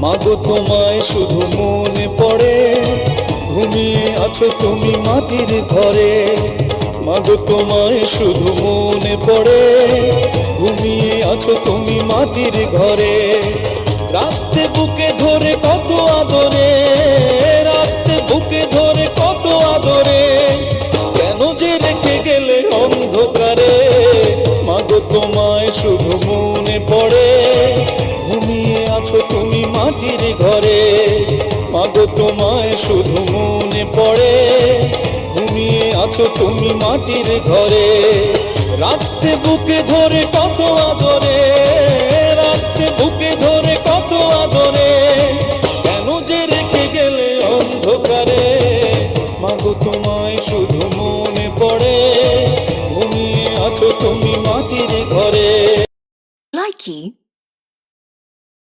মাগো তোমায় শুধু মনে পড়ে, ঘুমিয়ে আছো তুমি মাটির ঘরে। মাগো তোমায় শুধু মনে পড়ে, ঘুমিয়ে আছো তুমি মাটির ঘরে। রাতে বুকে ধরে কত আদরে, রাতে বুকে ধরে কত আদরে, কেন যে রেখে গেলে অন্ধকারে। মাগো তোমায় শুধু মনে পড়ে, ঘুমিয়ে আছো তুমি মাটির ঘরে। মাগো তোমায় শুধু মনে পড়ে, ঘুমিয়ে আছো তুমি মাটির ঘরে। রাতে বুকে ধরে কত আদরে, রাতে বুকে ধরে কত আদরে, কেন যে রেখে গেলে অন্ধকারে। মাগো তোমায় শুধু মনে পড়ে, ঘুমিয়ে আছো তুমি মাটির ঘরে। Likey